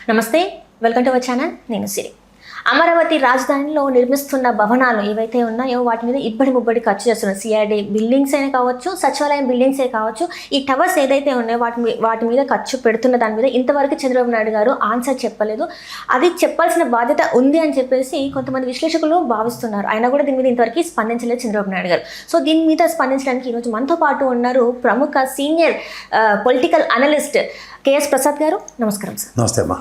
నమస్తే, welcome to our channel. నేను సిరి. అమరావతి రాజధానిలో నిర్మిస్తున్న భవనాలు ఏవైతే ఉన్నాయో వాటి మీద ఇబ్బడి ముబ్బడి ఖర్చు చేస్తున్నారు. సిఆర్డీ బిల్డింగ్స్ అయినా కావచ్చు, సచివాలయం బిల్డింగ్సే కావచ్చు, ఈ టవర్స్ ఏదైతే ఉన్నాయో వాటి మీద ఖర్చు పెడుతున్న దాని మీద ఇంతవరకు చంద్రబాబు నాయుడు గారు ఆన్సర్ చెప్పలేదు. అది చెప్పాల్సిన బాధ్యత ఉంది అని చెప్పేసి కొంతమంది విశ్లేషకులు భావిస్తున్నారు. అయినా కూడా దీని మీద ఇంతవరకు స్పందించలేదు చంద్రబాబు నాయుడు గారు. సో దీని మీద స్పందించడానికి ఈరోజు మనతో పాటు ఉన్నారు ప్రముఖ senior political analyst KS Prasad గారు. నమస్కారం సార్. నమస్తే అమ్మా.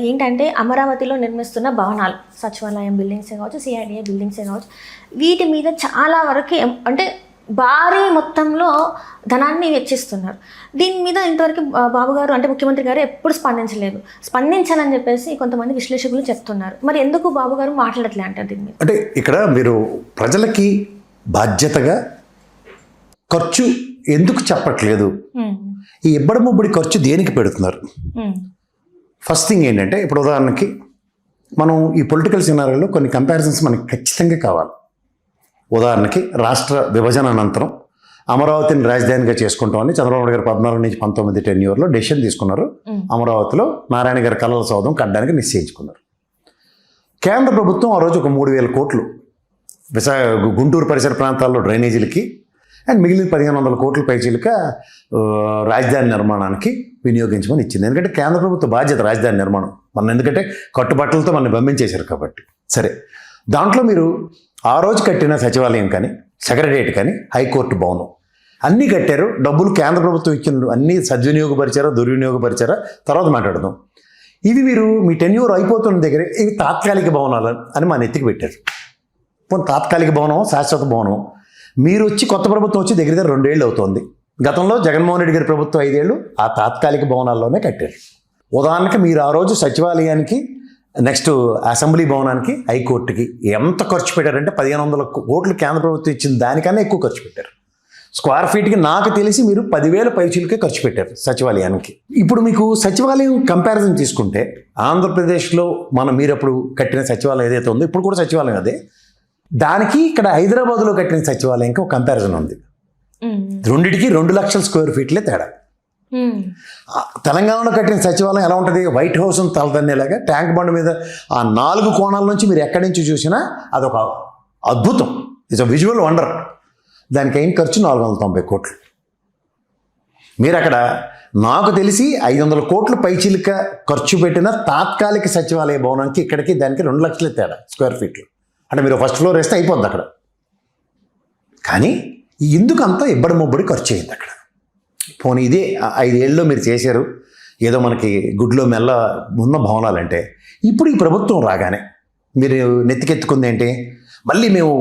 ఏంటంటే అమరావతిలో నిర్మిస్తున్న భవనాలు, సచివాలయం బిల్డింగ్సే కావచ్చు, సిఆర్డీఏ బిల్డింగ్సే కావచ్చు, వీటి మీద చాలా వరకు అంటే భారీ మొత్తంలో ధనాన్ని వెచ్చిస్తున్నారు. దీని మీద ఇంతవరకు బాబు గారు అంటే ముఖ్యమంత్రి గారు ఎప్పుడు స్పందించలేదు. స్పందించాలని చెప్పేసి కొంతమంది విశ్లేషకులు చెప్తున్నారు. మరి ఎందుకు బాబు గారు మాట్లాడట్లే అంటారు దీని మీద? అంటే ఇక్కడ మీరు ప్రజలకి బాధ్యతగా ఖర్చు ఎందుకు చెప్పట్లేదు, ఈ ఇబ్బడి ముబ్బడి ఖర్చు దేనికి పెడుతున్నారు? ఫస్ట్ థింగ్ ఏంటంటే, ఇప్పుడు ఉదాహరణకి మనం ఈ పొలిటికల్ సినారియోలో కొన్ని కంపారిజన్స్ మనకి ఖచ్చితంగా కావాలి. ఉదాహరణకి రాష్ట్ర విభజన అనంతరం అమరావతిని రాజధానిగా చేసుకుంటామని చంద్రబాబు గారు 14 నుంచి 19 టెన్యూర్లో డెసిషన్ తీసుకున్నారు. అమరావతిలో నారాయణ గారి కళల సౌధం కట్టడానికి నిశ్చయించుకున్నారు. కేంద్ర ప్రభుత్వం ఆ రోజు ఒక 3,000 కోట్లు గుంటూరు పరిసర ప్రాంతాల్లో డ్రైనేజీలకి అండ్ మిగిలిన 1,500 కోట్ల పైచీలక రాజధాని నిర్మాణానికి వినియోగించమని ఇచ్చింది. ఎందుకంటే కేంద్ర ప్రభుత్వ బాధ్యత రాజధాని నిర్మాణం. ఎందుకంటే కట్టుబట్టలతో మనం పంపించేశారు కాబట్టి. సరే, దాంట్లో మీరు ఆ రోజు కట్టిన సచివాలయం కానీ, సెక్రటరియట్ కానీ, హైకోర్టు భవనం అన్నీ కట్టారు. డబ్బులు కేంద్ర ప్రభుత్వం ఇచ్చిన అన్నీ సద్వినియోగపరిచారా, దుర్వినియోగపరిచారా తర్వాత మాట్లాడదాం. ఇవి మీరు మీ టెన్యూర్ అయిపోతున్న దగ్గర ఇవి తాత్కాలిక భవనాలు అని మా నెత్తికి పెట్టారు. తాత్కాలిక భవనం, శాశ్వత భవనం. మీరు వచ్చి కొత్త ప్రభుత్వం వచ్చి దగ్గర 2 ఏళ్ళు అవుతుంది. గతంలో జగన్మోహన్ రెడ్డి గారి ప్రభుత్వం 5 ఏళ్ళు ఆ తాత్కాలిక భవనాల్లోనే కట్టారు. ఉదాహరణకి మీరు ఆ రోజు సచివాలయానికి, నెక్స్ట్ అసెంబ్లీ భవనానికి, హైకోర్టుకి ఎంత ఖర్చు పెట్టారంటే 1,500 కోట్లు కేంద్ర ప్రభుత్వం ఇచ్చిన దానికన్నా ఎక్కువ ఖర్చు పెట్టారు. స్క్వేర్ ఫీట్కి నాకు తెలిసి మీరు 10,000 పైచీలకే ఖర్చు పెట్టారు సచివాలయానికి. ఇప్పుడు మీకు సచివాలయం కంపారిజన్ తీసుకుంటే ఆంధ్రప్రదేశ్లో మీరప్పుడు కట్టిన సచివాలయం ఏదైతే ఉందో ఇప్పుడు కూడా సచివాలయం అదే, దానికి ఇక్కడ హైదరాబాద్లో కట్టిన సచివాలయంకి ఒక కంపారిజన్ ఉంది. రెండిటికి 2 లక్షల స్క్వేర్ ఫీట్లే తేడా. తెలంగాణలో కట్టిన సచివాలయం ఎలా ఉంటుంది? వైట్ హౌస్ తలదన్నేలాగా ట్యాంక్ బండ్ మీద ఆ 4 కోణాల నుంచి మీరు ఎక్కడి నుంచి చూసినా అదొక అద్భుతం. It's a visual wonder. దానికి అయిన ఖర్చు 490 కోట్లు. మీరు అక్కడ నాకు తెలిసి 500 కోట్ల పైచిలుక ఖర్చు పెట్టిన తాత్కాలిక సచివాలయ భవనానికి ఇక్కడికి దానికి 2 లక్షలే తేడా స్క్వేర్ ఫీట్లు. అంటే మీరు ఫస్ట్ ఫ్లోర్ వేస్తే అయిపోద్ది అక్కడ. కానీ ఎందుకు అంత ఇబ్బడి ముబ్బడి ఖర్చు అయింది అక్కడ? పోనీ ఇదే 5 ఏళ్ళలో మీరు చేశారు, ఏదో మనకి గుడ్లో మెల్ల ఉన్న భవనాలంటే, ఇప్పుడు ఈ ప్రభుత్వం రాగానే మీరు నెత్తికెత్తుకుంది ఏంటి? మళ్ళీ మేము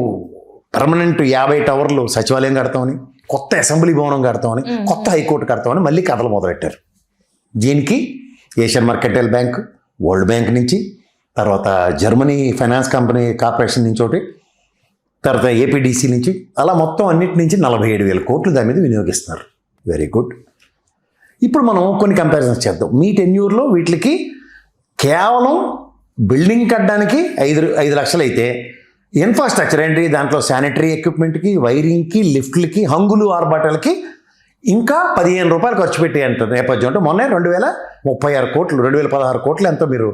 పర్మనెంట్ 50 టవర్లు సచివాలయం కడతామని, కొత్త అసెంబ్లీ భవనం కడతామని, కొత్త హైకోర్టు కడతామని మళ్ళీ కథలు మొదలెట్టారు. దీనికి Asian mercantile bank, world bank నుంచి, తర్వాత జర్మనీ ఫైనాన్స్ కార్పొరేషన్ నుంచి ఒకటి, తర్వాత ఏపీడీసీ నుంచి, అలా మొత్తం అన్నిటి నుంచి 47,000 కోట్లు దాని మీద వినియోగిస్తున్నారు. Very good. ఇప్పుడు మనం కొన్ని కంపారిజన్స్ చేద్దాం. మీ టెన్యూర్లో వీటికి కేవలం బిల్డింగ్ కట్టడానికి 5 లక్షలు అయితే ఇన్ఫ్రాస్ట్రక్చర్ ఏంటి, దాంట్లో శానిటరీ ఎక్విప్మెంట్కి, వైరింగ్కి, లిఫ్ట్లకి, హంగులు ఆర్బాటలకి ఇంకా 15 రూపాయలు ఖర్చు పెట్టి అంటారు నేపథ్యం. అంటే మొన్న 2,036 కోట్లు, 2,016 కోట్లు ఎంతో మీరు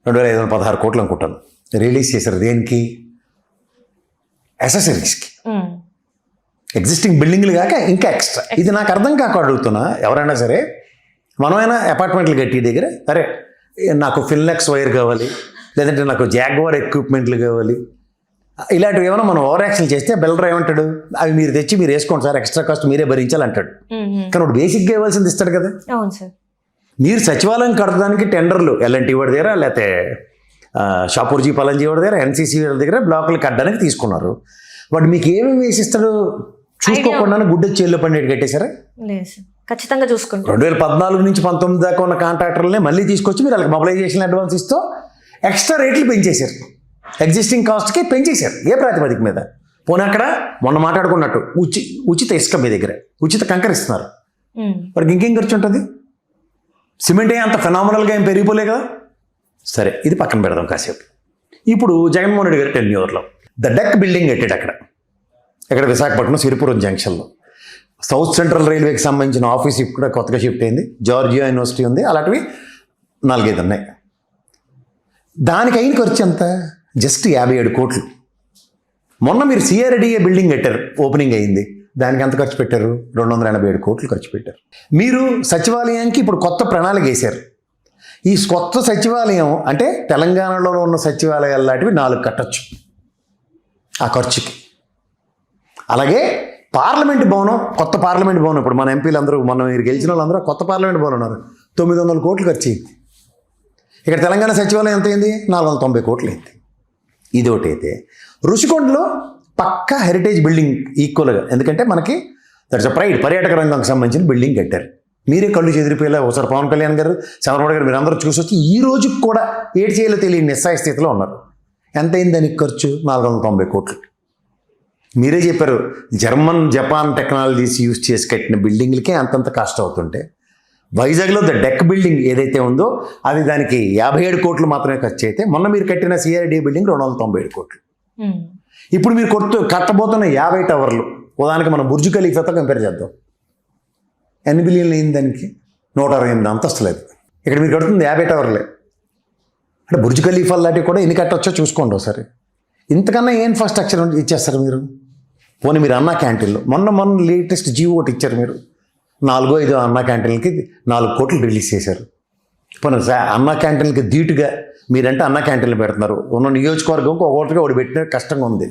2,516 కోట్లు అనుకుంటాను రిలీజ్ చేశారు. దేనికి? అసెసరీస్కి, ఎగ్జిస్టింగ్ బిల్డింగ్లు కాక ఇంకా ఎక్స్ట్రా. ఇది నాకు అర్థం కాక అడుగుతున్నా. ఎవరైనా సరే మనమైనా అపార్ట్మెంట్లు కట్టి దగ్గర, సరే నాకు ఫిల్నెక్స్ వైర్ కావాలి, లేదంటే నాకు జాగ్వార్ ఎక్విప్మెంట్లు కావాలి, ఇలాంటివి ఏమైనా మనం ఓవర్ యాక్షన్ చేస్తే బిల్డర్ ఏమంటాడు? అవి మీరు తెచ్చి మీరు వేసుకోండి సార్, ఎక్స్ట్రా కాస్ట్ మీరే భరించాలి అంటాడు. కానీ ఒకటి బేసిక్గా ఇవ్వాల్సింది ఇస్తాడు కదా. అవును సార్. మీరు సచివాలయం కట్టడానికి టెండర్లు ఎల్ఎన్టీ వాడి దగ్గర, లేకపోతే షాపూర్జీ పలంజీ వాడి దగ్గర, ఎన్సీసీ వాడి దగ్గర బ్లాకులు కట్టడానికి తీసుకున్నారు. వాడు మీకు ఏమేమి వేసిస్తాడు చూసుకోకుండా గుడ్డ చేళ్ళు పండేటి కట్టేశారా? లేదు సార్, ఖచ్చితంగా చూసుకుంటారు. 2014 నుంచి 19 దాకా ఉన్న కాంట్రాక్టర్లనే మళ్ళీ తీసుకొచ్చి మీరు వాళ్ళకి మొబిలైజేషన్ అడ్వాన్స్ ఇస్తూ ఎక్స్ట్రా రేట్లు పెంచేశారు. ఎగ్జిస్టింగ్ కాస్ట్కి పెంచేశారు. ఏ ప్రాతిపదిక మీద? పోనీ అక్కడ మొన్న మాట్లాడుకున్నట్టు ఉచిత ఇసుక మీ దగ్గర, ఉచిత కంకర ఇస్తున్నారు. వాడికి ఇంకేం ఖర్చు ఉంటుంది? సిమెంట్ అంత ఫెనామినల్గా ఏం పెరిగిపోలే కదా. సరే, ఇది పక్కన పెడదాం కాసేపు. ఇప్పుడు జగన్మోహన్ రెడ్డి గారి టెన్యూర్లో ద డెక్ బిల్డింగ్ కట్టాడు ఎక్కడ విశాఖపట్నం సిరిపురం జంక్షన్లో. సౌత్ సెంట్రల్ రైల్వేకి సంబంధించిన ఆఫీస్ ఇప్పుడు కొత్తగా షిఫ్ట్ అయింది. జార్జియా యూనివర్సిటీ ఉంది. అలాంటివి 4-5 ఉన్నాయి. దానికి అయిన ఖర్చు ఎంత? జస్ట్ 57 కోట్లు. మొన్న మీరు సిఆర్డిఏ బిల్డింగ్ కట్టారు, ఓపెనింగ్ అయింది, దానికి ఎంత ఖర్చు పెట్టారు? 287 కోట్లు ఖర్చు పెట్టారు. మీరు సచివాలయానికి ఇప్పుడు కొత్త ప్రణాళిక వేశారు. ఈ కొత్త సచివాలయం అంటే తెలంగాణలో ఉన్న సచివాలయాలు లాంటివి 4 కట్టచ్చు ఆ ఖర్చుకి. అలాగే పార్లమెంట్ భవనం, కొత్త పార్లమెంట్ భవనం, ఇప్పుడు మన ఎంపీలు అందరూ, మొన్న మీరు గెలిచిన వాళ్ళందరూ కొత్త పార్లమెంట్ భవనం ఉన్నారు, 900 కోట్లు ఖర్చు అయింది. ఇక్కడ తెలంగాణ సచివాలయం ఎంత అయింది? 490 కోట్లు అయింది. ఇది ఒకటి. అయితే రుషికొండలో పక్కా హెరిటేజ్ బిల్డింగ్ ఈక్వల్గా, ఎందుకంటే మనకి దట్స్ అ ప్రైడ్, పర్యాటక రంగానికి సంబంధించిన బిల్డింగ్ కట్టారు. మీరే కళ్ళు చెదిరిపోయేలా ఒకసారి పవన్ కళ్యాణ్ గారు, చంద్రబాబు గారు, మీరు అందరూ చూసి వచ్చి ఈ రోజుకి కూడా ఏడు చేయాలో తెలియని నిస్సాయ స్థితిలో ఉన్నారు. ఎంత అయింది దానికి ఖర్చు? 490 కోట్లు. మీరే చెప్పారు, జపాన్ టెక్నాలజీస్ యూజ్ చేసి కట్టిన బిల్డింగ్లకే అంతంత కాస్ట్ అవుతుంటే, వైజాగ్లో ద డెక్ బిల్డింగ్ ఏదైతే ఉందో అది దానికి 57 కోట్లు మాత్రమే ఖర్చు అయితే, మొన్న మీరు కట్టిన సిఆర్డీ బిల్డింగ్ 297 కోట్లు. ఇప్పుడు మీరు కట్టబోతున్న 50 టవర్లు, ఉదాహరణకి మనం బుర్జ్ ఖలీఫాతో కంపేర్ చేద్దాం. ఎన్ని బిలియన్లు అయింది దానికి? 128 అంతస్తులు. లేదు, ఇక్కడ మీరు కడుతుంది 50 టవర్లే. అంటే బుర్జ్ ఖలీఫా లాంటివి కూడా ఎన్ని కట్టొచ్చో చూసుకోండి ఒకసారి. ఇంతకన్నా ఏం ఇన్ఫ్రాస్ట్రక్చర్ ఇచ్చేస్తారు మీరు? పోనీ మీరు అన్నా క్యాంటీన్లో మొన్న లేటెస్ట్ జీవో ఒకటి ఇచ్చారు మీరు, 4-5 అన్నా క్యాంటీన్లకి 4 కోట్లు రిలీజ్ చేశారు. పోనీ అన్నా క్యాంటీన్లకి ధీటుగా మీరంటే అన్నా క్యాంటీన్లు పెడుతున్నారు, ఉన్న నియోజకవర్గంకి ఒకటిగా ఒకటి పెట్టిన కష్టంగా ఉంది.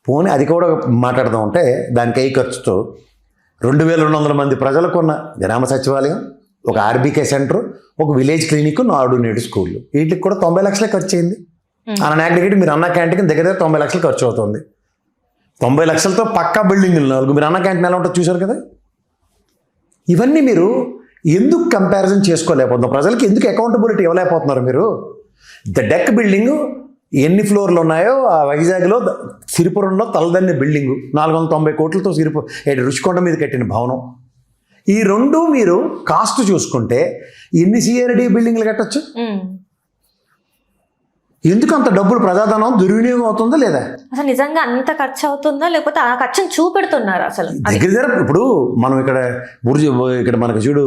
పోనీ అది కూడా మాట్లాడదాం అంటే దానికి అయ్యి ఖర్చుతో 2200 మంది ప్రజలకు ఉన్న గ్రామ సచివాలయం, ఒక ఆర్బీకే సెంటర్, ఒక విలేజ్ క్లినిక్, నాడు నేడు స్కూళ్ళు, వీటికి కూడా 90 లక్షలే ఖర్చు అయింది. అన్న అగ్రిగేట్ మీరు అన్న క్యాంటీన్ దగ్గర 90 లక్షలు ఖర్చు అవుతుంది. 90 లక్షలతో పక్కా బిల్డింగ్లు 4. మీరు అన్న క్యాంటీన్ ఎలా ఉంటుందో చూశారు కదా. ఇవన్నీ మీరు ఎందుకు కంపారిజన్ చేసుకోలేకపోతున్నారు? ప్రజలకి ఎందుకు అకౌంటబిలిటీ ఇవ్వలేకపోతున్నారు మీరు? ద డెక్ బిల్డింగ్ ఎన్ని ఫ్లోర్లు ఉన్నాయో ఆ వైజాగ్లో సిరిపురంలో తలదన్ని బిల్డింగు 490 కోట్లతో రుషికొండ మీద కట్టిన భవనం. ఈ రెండు మీరు కాస్ట్ చూసుకుంటే ఎన్ని సిఆర్డీ బిల్డింగ్లు కట్టచ్చు? ఎందుకు అంత డబ్బులు ప్రజాధనం దుర్వినియోగం అవుతుందా లేదా? అసలు నిజంగా అంత ఖర్చు అవుతుందా, లేకపోతే ఆ ఖర్చును చూపెడుతున్నారు? అసలు దగ్గర ఇప్పుడు మనం ఇక్కడ మనకు చూడు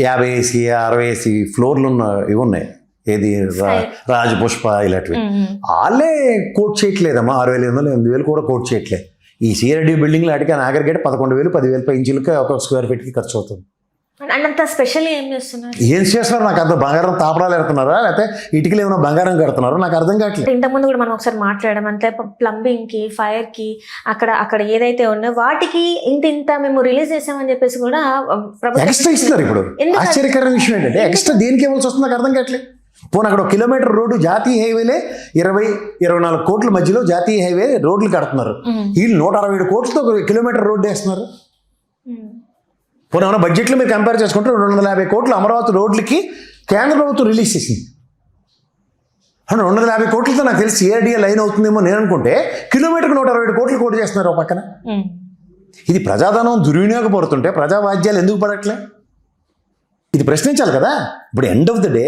50 AC 60 AC ఫ్లోర్లు ఉన్న ఇవి ఉన్నాయి, ఏది రాజపుష్ప ఇలాంటివి. వాళ్ళే కోట్ చేయట్లేదమ్మా, 6,500 8,000 కూడా కోట్ చేయట్లేదు. ఈ సిఆర్డీ బిల్డింగ్లు అడిగి అగ్రిగేట్ 11,000 10,000 ఇంచులకి ఒక స్క్వేర్ ఫీట్కి ఖర్చు అవుతుంది. అంత స్పెషల్ ఏం చేస్తున్నారు? ఏం చేస్తున్నారు నాకు అర్థం. బంగారం తాపడాలు పెడుతున్నారా, లేకపోతే ఇటుకలు ఏమైనా బంగారం కడుతున్నారో నాకు అర్థం కావట్లేదు. ఇంతకుముందు కూడా మనం ఒకసారి మాట్లాడడం అంటే ప్లంబింగ్ కి, ఫైర్ కి, అక్కడ ఏదైతే ఉన్నాయో వాటికి ఇంత మేము రిలీజ్ చేసామని చెప్పేసి కూడా ఎక్స్ట్రా ఇస్తున్నారు. ఇప్పుడు ఆశ్చర్యకరమైన విషయం ఏంటంటే ఎక్స్ట్రా దేనికి ఇవ్వాల్సి వస్తుంది నాకు అర్థం కావట్లేదు. పోనీ అక్కడ 1 కిలోమీటర్ రోడ్డు జాతీయ హైవేలే 20-24 కోట్ల మధ్యలో జాతీయ హైవే రోడ్లు కడుతున్నారు. వీళ్ళు 167 కోట్లతో 1 కిలోమీటర్ రోడ్డు వేస్తున్నారు. పోనీ ఏమైనా బడ్జెట్లో మీరు కంపేర్ చేసుకుంటే 250 కోట్లు అమరావతి రోడ్లకి కేంద్ర ప్రభుత్వం రిలీజ్ చేసింది. 250 కోట్లతో నాకు తెలిసి సిఆర్డీఏ లైన్ అవుతుందేమో నేను అనుకుంటే, కిలోమీటర్కి 167 కోట్లు కోట్ చేస్తున్నారు ఒక పక్కన. ఇది ప్రజాధనం దుర్వినియోగపడుతుంటే ప్రజావాద్యాలు ఎందుకు పడట్లే? ఇది ప్రశ్నించాలి కదా. ఇప్పుడు ఎండ్ ఆఫ్ ద డే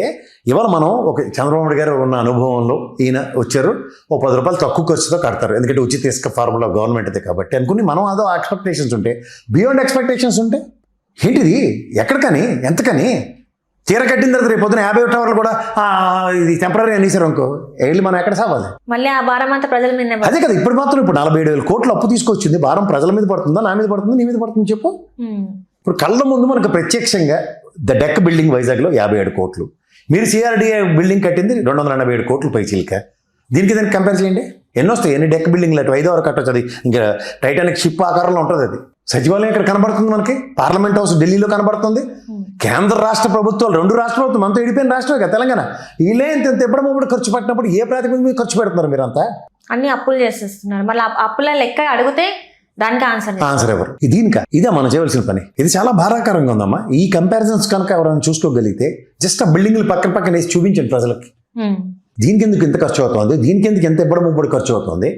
ఇవాళ మనం ఒక చంద్రబాబు గారు ఉన్న అనుభవంలో ఈయన వచ్చారు, ఓ 10 రూపాయలు తక్కువ ఖర్చుతో కడతారు, ఎందుకంటే ఉచిత ఇసుక ఫార్ములా గవర్నమెంట్ అయితే కాబట్టి అనుకుని మనం అదో ఎక్స్పెక్టేషన్స్ ఉంటే, బియాండ్ ఎక్స్పెక్టేషన్స్ ఉంటే ఏంటిది ఎక్కడికని ఎంతకని తీర కట్టిన తర్వాత రేపు పొద్దున 50 టవర్లు కూడా ఇది టెంపరీ అనేసారు అనుకో, వెళ్ళి మనం ఎక్కడ సావాలి? మళ్ళీ ఆ భారం అంతా ప్రజల మీద. అదే కదా ఇప్పుడు మాత్రం ఇప్పుడు 47,000 కోట్లు అప్పు తీసుకొచ్చింది. భారం ప్రజల మీద పడుతుందా, నా మీద పడుతుందా, నీ మీద పడుతుంది చెప్పు. ఇప్పుడు కళ్ళ ముందు మనకు ప్రత్యక్షంగా ద డెక్ బిల్డింగ్ వైజాగ్లో 57 కోట్లు, మీరు సిఆర్డీఏ బిల్డింగ్ కట్టింది 287 కోట్లు పైచిల్క. దీనికి దానికి కంపేర్ చేయండి, ఎన్ని వస్తాయి? ఎన్ని డెక్ బిల్డింగ్లు అటు 5 వరకు కట్టొచ్చు. అది ఇంకా టైటానిక్ షిప్ ఆకారంలో ఉంటుంది. అది సచివాలయం ఇక్కడ కనబడుతుంది మనకి, పార్లమెంట్ హౌస్ ఢిల్లీలో కనబడుతుంది. కేంద్ర రాష్ట్ర ప్రభుత్వాలు 2 రాష్ట్ర ప్రభుత్వం అంతా విడిపోయిన రాష్ట్రమే కదా తెలంగాణ. వీళ్ళే ఇంత ఎప్పుడప్పుడు ఖర్చు పెట్టినప్పుడు ఏ ప్రాతిపదిక మీద ఖర్చు పెడుతున్నారు మీరంతా? అన్ని అప్పులు చేసేస్తున్నారు. మళ్ళీ అప్పుల లెక్క అడిగితే దానికి ఆన్సర్ ఎవరు? ఇదే మనం చేయవలసిన పని. ఇది చాలా బాధాకరంగా ఉందమ్మా. ఈ కంపారిజన్స్ కనుక ఎవరైనా చూసుకోగలిగితే జస్ట్ ఆ బిల్డింగ్లు పక్కన వేసి చూపించండి ప్రజలకి. దీనికి ఎందుకు ఇంత ఖర్చు అవుతుంది, దీనికి ఎందుకు ఎంత ముబ్బడి ఖర్చు అవుతుంది.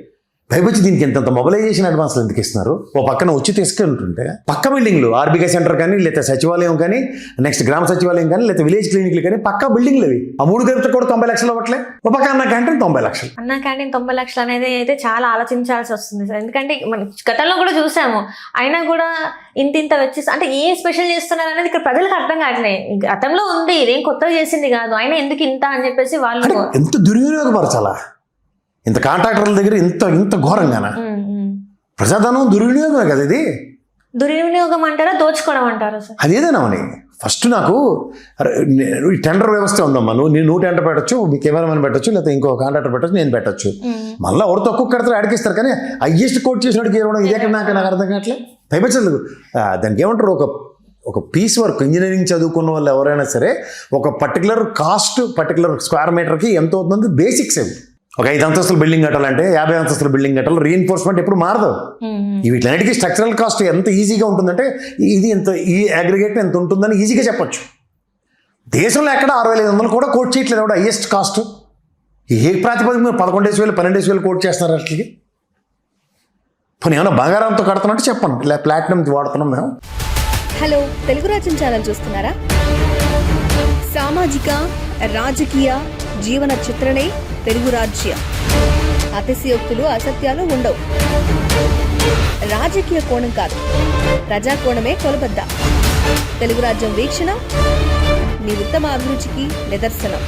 పైపొచ్చి దీనికి ఇంత మొబిలైజేషన్ అడ్వాన్స్లు ఎందుకు ఇస్తున్నారు? ఓ పక్కన వచ్చి తీసుకుంటుంటే పక్క బిల్డింగ్లు ఆర్బీకే సెంటర్ కానీ, లేదా సచివాలయం కానీ, నెక్స్ట్ గ్రామ సచివాలయం కానీ, లేదా విలేజ్ క్లినిక్లు కానీ పక్క బిల్డింగ్లు అవి. ఆ 3 కలిపితే కూడా 90 లక్షలు అవ్వట్లే. ఓ పక్క అన్న క్యాంటీన్ 90 లక్షలు. అన్న క్యాంటీన్ 90 లక్షలు అనేది అయితే చాలా ఆలోచించాల్సి వస్తుంది సార్. ఎందుకంటే మనం గతంలో కూడా చూసాము, అయినా కూడా ఇంత వచ్చేసి అంటే ఏం స్పెషల్ చేస్తున్నారు అనేది ఇక్కడ ప్రజలకు అర్థం కావట్లేదు. గతంలో ఉంది, ఇదేం కొత్తగా చేసింది కాదు, అయినా ఎందుకు ఇంత అని చెప్పేసి వాళ్ళు ఎంత దుర్వినియోగపరచాలా? ఇంత కాంట్రాక్టర్ల దగ్గర ఇంత ఘోరంగానా? ప్రజాధనం దుర్వినియోగమే కదా ఇది. దుర్వినియోగం అంటారా, దోచుకోవడం అంటారా సార్? అదేదేనామని ఫస్ట్ నాకు ఈ టెండర్ వ్యవస్థ ఉందమ్మా. నువ్వు టెండర్ పెట్టచ్చు, మీ కెమెరామెన్ పెట్టచ్చు, లేకపోతే ఇంకో కాంట్రాక్టర్ పెట్టచ్చు, నేను పెట్టచ్చు. మళ్ళీ ఎవరు తక్కువ కడతారు అడిగిస్తారు, కానీ హైయెస్ట్ కోట్ చేసినట్టు ఇవ్వడం ఇదే నాకు అర్థం కావట్లే. పైపచ్చలేదు దానికి ఏమంటారు, ఒక పీస్ వర్క్ ఇంజనీరింగ్ చదువుకున్న వాళ్ళు ఎవరైనా సరే ఒక పర్టికులర్ స్క్వేర్ మీటర్కి ఎంత అవుతుంది బేసిక్స్ ఏమి. ఒక 5 అంతస్తుల బిల్డింగ్ కట్టాలంటే 50 అంతస్తుల బిల్డింగ్ కట్టాలి. రీఎన్ఫోర్స్మెంట్ ఎప్పుడు మారదు. వీటిలన్నిటికీ స్ట్రక్చరల్ కాస్ట్ ఎంత ఈజీగా ఉంటుందంటే ఇది ఈ అగ్రిగేట్ ఎంత ఉంటుందని ఈజీగా చెప్పొచ్చు. దేశంలో ఎక్కడ 6500 కూడా కోట్ చేయట్లేదు కూడా హైయెస్ట్ కాస్ట్. ఏ ప్రాతిపదిక 11,000 12,000 కోట్ చేస్తున్నారు వాటికి. పోనీ ఏమైనా బంగారంతో కడుతున్నట్టు చెప్పండి, ఇలా ప్లాటినం వాడుతున్నాం మేము. హలో, తెలుగు రాజ్యం ఛానల్ చూస్తున్నారా? సామాజిక రాజకీయ జీవన చిత్రణే తెలుగు రాజ్యం. అతిశయోక్తులు అసత్యాలు ఉండవు. రాజకీయ కోణం కాదు, ప్రజా కోణమే కొలబద్ద. తెలుగు రాజ్యం వీక్షణ మీ ఉత్తమ అభిరుచికి నిదర్శనం.